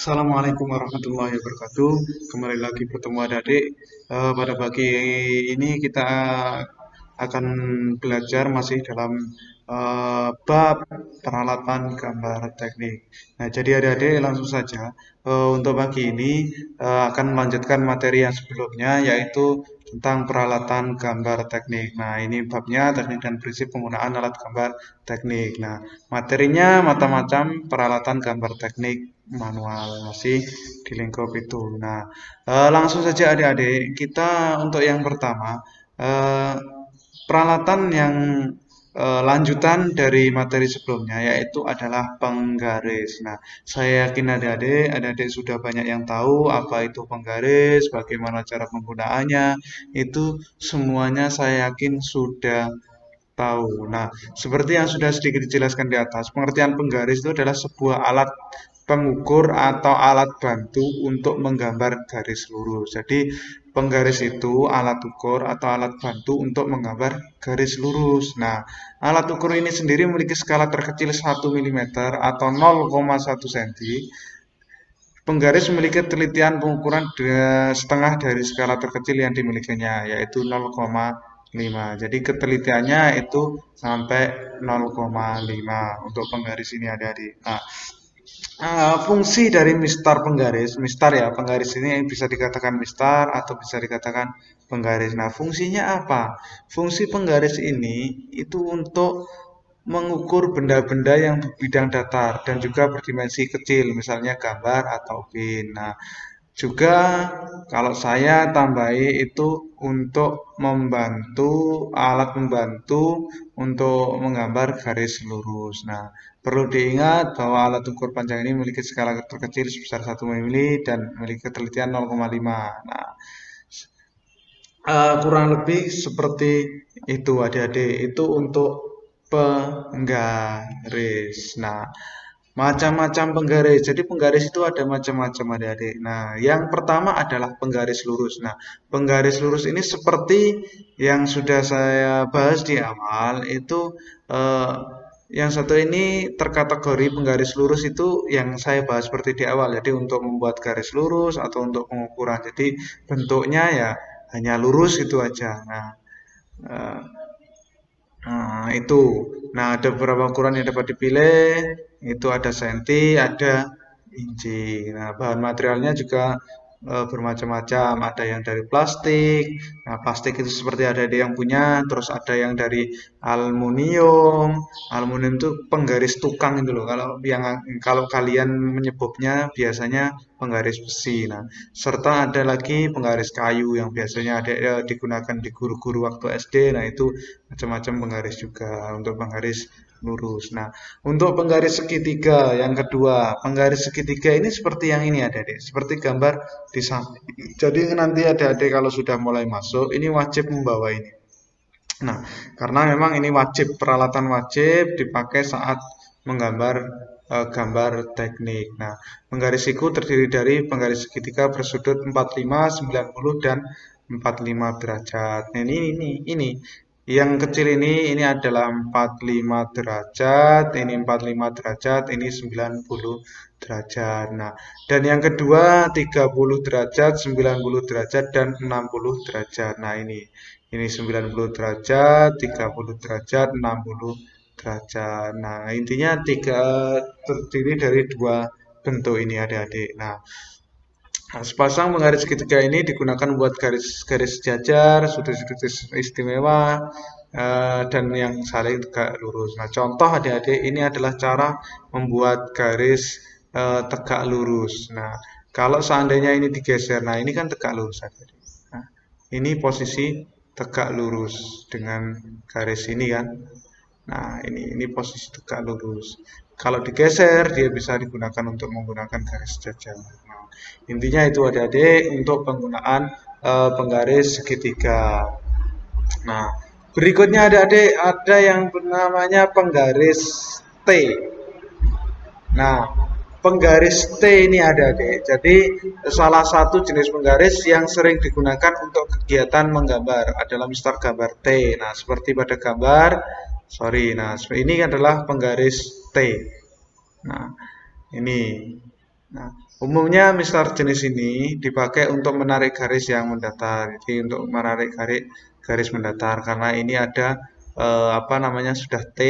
Assalamualaikum warahmatullahi wabarakatuh. Kembali lagi bertemu adik-adik. Pada pagi ini kita akan belajar masih dalam bab peralatan gambar teknik. Nah, jadi adik-adik langsung saja. Untuk pagi ini akan melanjutkan materi yang sebelumnya yaitu tentang peralatan gambar teknik. Nah, ini babnya teknik dan prinsip penggunaan alat gambar teknik. Nah, materinya macam-macam peralatan gambar teknik manual masih di lingkup itu. Nah, langsung saja adik-adik, kita untuk yang pertama eh, peralatan yang lanjutan dari materi sebelumnya yaitu adalah penggaris. Nah, saya yakin adik-adik sudah banyak yang tahu apa itu penggaris, bagaimana cara penggunaannya. Itu semuanya saya yakin sudah tahu. Nah, seperti yang sudah sedikit dijelaskan di atas, pengertian penggaris itu adalah sebuah alat pengukur atau alat bantu untuk menggambar garis lurus. Jadi, penggaris itu alat ukur atau alat bantu untuk menggambar garis lurus. Nah, alat ukur ini sendiri memiliki skala terkecil 1 mm atau 0,1 cm. Penggaris memiliki telitian pengukuran setengah dari skala terkecil yang dimilikinya, yaitu 0,5. Jadi ketelitiannya itu sampai 0,5 untuk penggaris ini adik-adik. Nah, fungsi dari mistar ya, penggaris ini bisa dikatakan mistar atau bisa dikatakan penggaris. Nah, fungsinya apa? Fungsi penggaris ini itu untuk mengukur benda-benda yang berbidang datar dan juga berdimensi kecil, misalnya gambar atau pin. Nah, juga kalau saya tambahi itu untuk membantu alat membantu untuk menggambar garis lurus. Nah, perlu diingat bahwa alat ukur panjang ini memiliki skala terkecil sebesar 1 mm dan memiliki ketelitian 0,5. Nah, kurang lebih seperti itu adik-adik. Itu untuk penggaris. Nah, macam-macam penggaris. Jadi penggaris itu ada macam-macam adik-adik. Nah, yang pertama adalah penggaris lurus. Nah, penggaris lurus ini seperti yang sudah saya bahas di awal, itu eh, yang satu ini terkategori penggaris lurus itu yang saya bahas seperti di awal. Jadi untuk membuat garis lurus atau untuk pengukuran. Jadi bentuknya ya hanya lurus itu aja. Eh, itu. Nah, ada beberapa ukuran yang dapat dipilih. Itu ada senti, ada inci. Nah, bahan materialnya juga bermacam-macam. Ada yang dari plastik. Nah, plastik itu seperti ada yang punya. Terus ada yang dari aluminium. Aluminium itu penggaris tukang itu loh. Kalau kalian menyebutnya biasanya penggaris besi. Nah, serta ada lagi penggaris kayu yang biasanya digunakan di guru-guru waktu SD. Nah, itu macam-macam penggaris juga untuk penggaris lurus. Nah, untuk penggaris segitiga yang kedua, penggaris segitiga ini seperti yang ini adik-adik, seperti gambar di samping. Jadi nanti adik-adik kalau sudah mulai masuk, ini wajib membawa ini. Nah, karena memang ini wajib, peralatan wajib dipakai saat menggambar gambar teknik. Nah, penggaris siku terdiri dari penggaris segitiga bersudut 45, 90 dan 45 derajat. Nah, ini. Yang kecil ini adalah 45 derajat, ini 45 derajat, ini 90 derajat. Nah, dan yang kedua 30 derajat, 90 derajat dan 60 derajat. Nah, ini 90 derajat, 30 derajat, 60 derajat. Nah, intinya terdiri dari dua bentuk ini adik-adik. Nah, sepasang penggaris segitiga ini digunakan buat garis-garis sejajar, sudut-sudut istimewa, dan yang saling tegak lurus. Nah, contoh adik-adik ini adalah cara membuat garis tegak lurus. Nah, kalau seandainya ini digeser, nah ini kan tegak lurus adik-adik. Nah, ini posisi tegak lurus dengan garis ini kan. Nah, ini posisi tegak lurus. Kalau digeser, dia bisa digunakan untuk menggunakan garis sejajar. Nah, intinya itu adik-adik untuk penggunaan penggaris segitiga. Nah, berikutnya adik-adik ada yang namanya penggaris T. Nah, penggaris T ini adik-adik. Jadi, salah satu jenis penggaris yang sering digunakan untuk kegiatan menggambar adalah mistar gambar T. Nah, seperti pada gambar, nah, ini adalah penggaris T. Nah, ini. Nah, Umumnya mistar jenis ini dipakai untuk menarik garis yang mendatar. Jadi untuk menarik garis mendatar karena ini ada apa namanya sudah T,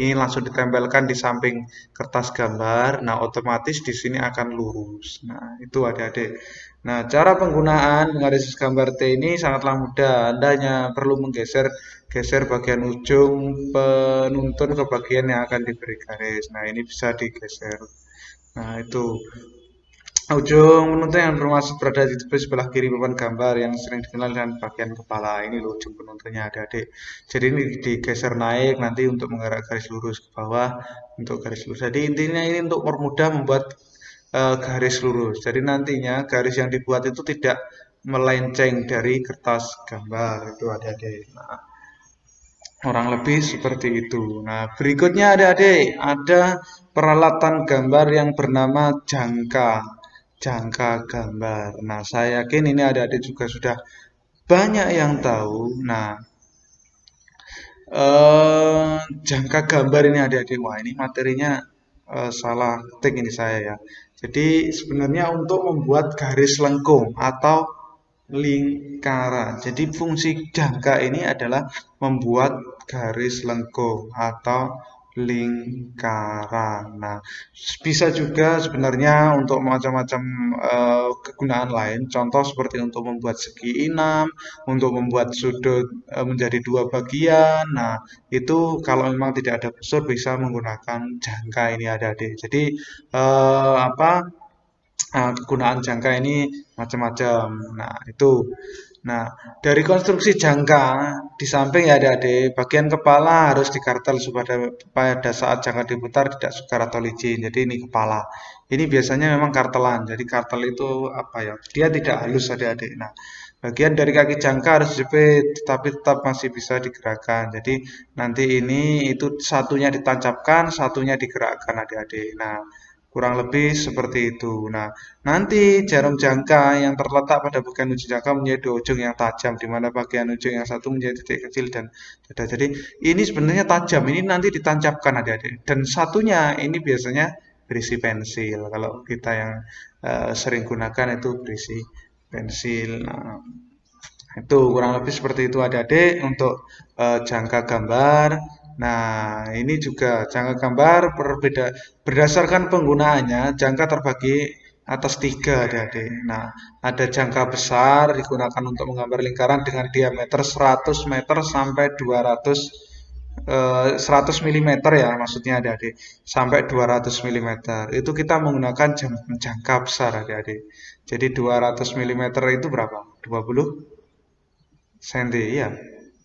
ini langsung ditempelkan di samping kertas gambar. Nah, otomatis di sini akan lurus. Nah, itu adik-adik. Nah, cara penggunaan garis gambar T ini sangatlah mudah. Anda hanya perlu geser bagian ujung penuntun ke bagian yang akan diberi garis. Nah, ini bisa digeser. Nah, itu. Ujung penuntun yang bermaksud berada di tepi sebelah kiri papan gambar yang sering dikenal dengan bagian kepala. Ini loh ujung penuntunnya adik-adik. Jadi ini digeser naik nanti untuk menggerak garis lurus ke bawah untuk garis lurus. Jadi intinya ini untuk mempermudah membuat garis lurus. Jadi nantinya garis yang dibuat itu tidak melenceng dari kertas gambar itu adik-adik. Nah, kurang lebih seperti itu. Nah, berikutnya adik-adik, ada peralatan gambar yang bernama jangka. Jangka gambar. Nah, saya yakin ini adik-adik juga sudah banyak yang tahu. Nah, jangka gambar ini adik-adik. Wah, ini materinya salah ketik ini saya ya. Jadi sebenarnya untuk membuat garis lengkung atau lingkaran. Jadi fungsi jangka ini adalah membuat garis lengkung atau lingkaran. Nah, bisa juga sebenarnya untuk macam-macam kegunaan lain. Contoh seperti untuk membuat segi enam, untuk membuat sudut menjadi dua bagian. Nah, itu kalau memang tidak ada busur bisa menggunakan jangka ini adik-adik. Jadi apa? Nah, kegunaan jangka ini macam-macam. Nah, itu. Nah, dari konstruksi jangka di samping ya adik-adik, bagian kepala harus dikartel supaya pada saat jangka diputar tidak sukar atau licin. Jadi ini kepala. Ini biasanya memang kartelan. Jadi kartel itu apa ya? Dia tidak halus adik-adik. Nah, bagian dari kaki jangka harus dijepit, tapi tetap masih bisa digerakkan. Jadi nanti ini itu satunya ditancapkan, satunya digerakkan adik-adik. Nah, kurang lebih seperti itu. Nah, nanti jarum jangka yang terletak pada bagian ujung jangka menjadi dua ujung yang tajam, di mana bagian ujung yang satu menjadi titik kecil dan dada. Jadi ini sebenarnya tajam, ini nanti ditancapkan adik-adik. Dan satunya ini biasanya berisi pensil. Kalau kita yang sering gunakan itu berisi pensil. Nah, itu kurang lebih seperti itu adik-adik untuk jangka gambar. Nah, ini juga jangka gambar berbeda berdasarkan penggunaannya. Jangka terbagi atas tiga adik-adik. Nah, ada jangka besar digunakan untuk menggambar lingkaran dengan diameter 100 meter sampai 200 100 mm ya maksudnya adik-adik sampai 200 mm itu kita menggunakan jangka besar adik-adik. Jadi 200 mm itu berapa? 20 cm ya.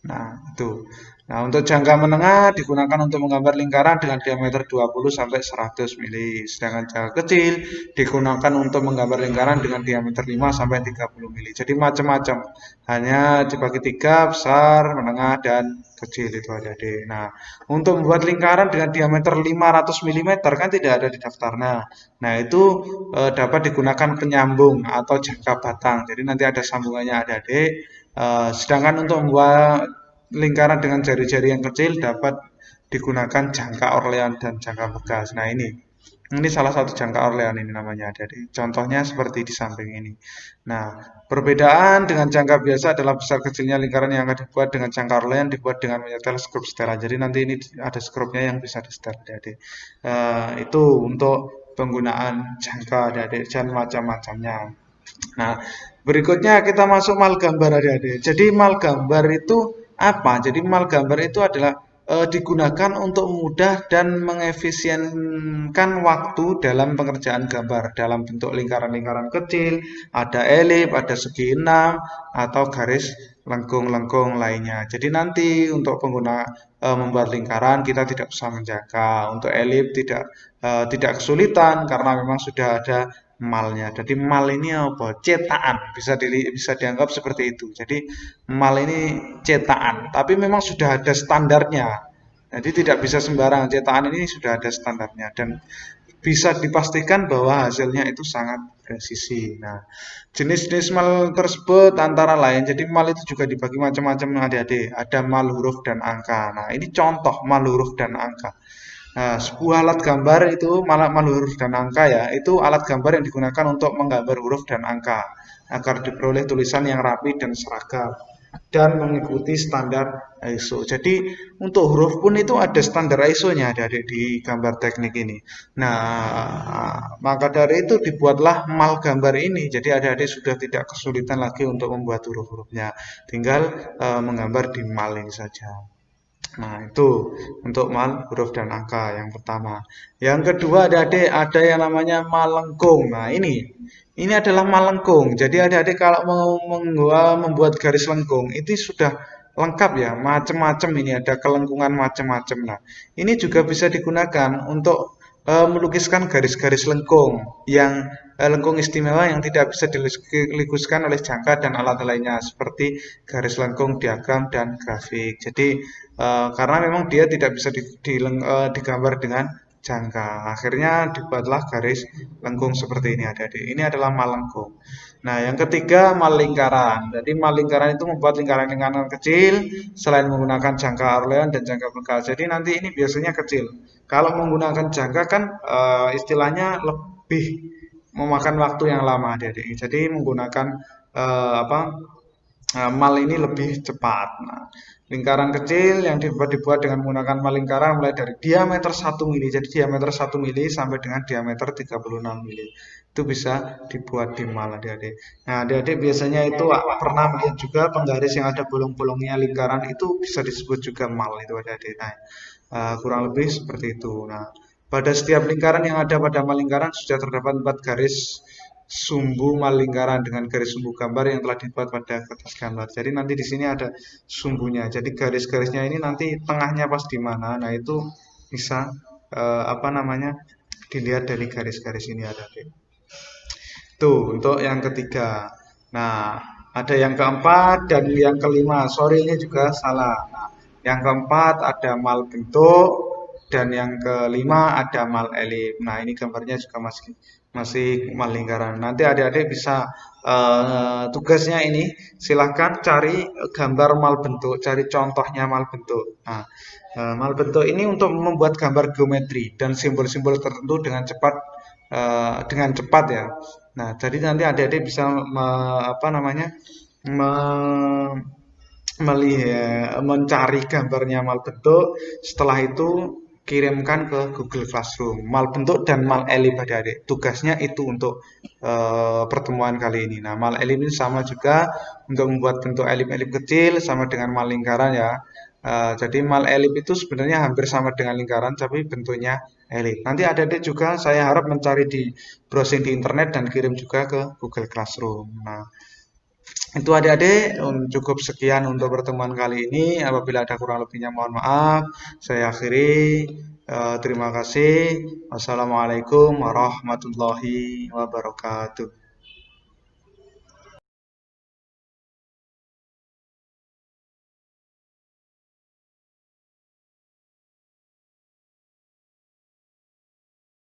Nah, itu. Nah, untuk jangka menengah digunakan untuk menggambar lingkaran dengan diameter 20 sampai 100 mili. Sedangkan jangka kecil digunakan untuk menggambar lingkaran dengan diameter 5 sampai 30 mili. Jadi macam-macam. Hanya dibagi tiga, besar, menengah, dan kecil itu adik-adik. Nah, untuk membuat lingkaran dengan diameter 500 mm kan tidak ada di daftar. Nah, itu dapat digunakan penyambung atau jangka batang. Jadi nanti ada sambungannya adik-adik. Sedangkan untuk membuat lingkaran dengan jari-jari yang kecil dapat digunakan jangka Orlean dan jangka Begas. Nah, ini salah satu jangka Orlean ini namanya adik-adik. Contohnya seperti di samping ini. Nah, perbedaan dengan jangka biasa adalah besar kecilnya lingkaran yang akan dibuat dengan jangka Orlean dibuat dengan menyetel skrup setelan. Jadi nanti ini ada skrupnya yang bisa di-setel adik-adik. Itu untuk penggunaan jangka adik-adik dan macam-macamnya. Nah, berikutnya kita masuk mal gambar adik-adik. Jadi mal gambar itu apa? Jadi mal gambar itu adalah digunakan untuk mudah dan mengefisienkan waktu dalam pengerjaan gambar dalam bentuk lingkaran-lingkaran kecil, ada elip, ada segi enam, atau garis lengkung-lengkung lainnya. Jadi nanti untuk pengguna membuat lingkaran kita tidak usah menjaga. Untuk elip tidak kesulitan karena memang sudah ada malnya. Jadi mal ini apa? Cetakan. Bisa dianggap seperti itu. Jadi mal ini cetakan, tapi memang sudah ada standarnya. Jadi tidak bisa sembarang. Cetakan ini sudah ada standarnya dan bisa dipastikan bahwa hasilnya itu sangat presisi. Nah, jenis-jenis mal tersebut antara lain, jadi mal itu juga dibagi macam-macam adik-adik. Ada mal huruf dan angka. Nah, ini contoh mal huruf dan angka. Nah, sebuah alat gambar itu malah huruf dan angka ya, itu alat gambar yang digunakan untuk menggambar huruf dan angka agar diperoleh tulisan yang rapi dan seragam dan mengikuti standar ISO. Jadi untuk huruf pun itu ada standar ISO-nya adik-adik di gambar teknik ini. Nah, maka dari itu dibuatlah mal gambar ini. Jadi adik-adik sudah tidak kesulitan lagi untuk membuat huruf-hurufnya. Tinggal menggambar di mal ini saja. Nah, itu untuk mal huruf dan angka yang pertama. Yang kedua adik-adik ada yang namanya malengkung. Nah, ini adalah malengkung. Jadi adik-adik kalau mau membuat garis lengkung itu sudah lengkap ya, macam-macam ini ada kelengkungan macam-macam. Nah, ini juga bisa digunakan untuk melukiskan garis-garis lengkung yang lengkung istimewa yang tidak bisa dilukiskan oleh jangka dan alat lainnya seperti garis lengkung, diagram dan grafik. Jadi karena memang dia tidak bisa digambar dengan jangka. Akhirnya dibuatlah garis lengkung seperti ini adik-adik. Ini adalah malengkung. Nah, yang ketiga mal-lingkaran. Jadi mal-lingkaran itu membuat lingkaran-lingkaran kecil selain menggunakan jangka Orlean dan jangka bekas. Jadi nanti ini biasanya kecil. Kalau menggunakan jangka kan istilahnya lebih memakan waktu yang lama adik-adik. Jadi menggunakan apa mal ini lebih cepat. Nah, lingkaran kecil yang dibuat dengan menggunakan mal lingkaran mulai dari diameter 1 mili. Jadi diameter 1 mili sampai dengan diameter 36 mili. Itu bisa dibuat di mal adik-adik. Nah, adik-adik biasanya itu pernah melihat juga penggaris yang ada bolong-bolongnya lingkaran itu bisa disebut juga mal itu adik-adik. Nah, kurang lebih seperti itu. Nah, pada setiap lingkaran yang ada pada mal lingkaran sudah terdapat 4 garis sumbu mal lingkaran dengan garis sumbu gambar yang telah dibuat pada kertas gambar. Jadi nanti di sini ada sumbunya. Jadi garis-garisnya ini nanti tengahnya pas di mana. Nah, itu bisa apa namanya? Dilihat dari garis-garis ini ada. Tuh, untuk yang ketiga. Nah, ada yang keempat dan yang kelima. Sorry, ini juga salah. Nah, yang keempat ada mal bentuk dan yang kelima ada mal elip. Nah, ini gambarnya juga masih masih mal lingkaran. Nanti adik-adik bisa tugasnya ini silahkan cari gambar mal bentuk, cari contohnya mal bentuk. Nah, mal bentuk ini untuk membuat gambar geometri dan simbol-simbol tertentu dengan cepat ya. Nah, jadi nanti adik-adik bisa apa namanya me- melihat mencari gambarnya mal bentuk. Setelah itu kirimkan ke Google Classroom. Mal bentuk dan mal elip adik-adik. Tugasnya itu untuk pertemuan kali ini. Nah, mal elip ini sama juga untuk membuat bentuk elip-elip kecil sama dengan mal lingkaran ya. Jadi mal elip itu sebenarnya hampir sama dengan lingkaran, tapi bentuknya elip. Nanti adik-adik juga saya harap mencari di browsing di internet dan kirim juga ke Google Classroom. Nah, itu adik-adik cukup sekian untuk pertemuan kali ini. Apabila ada kurang lebihnya mohon maaf. Saya akhiri. Terima kasih. Wassalamualaikum warahmatullahi wabarakatuh.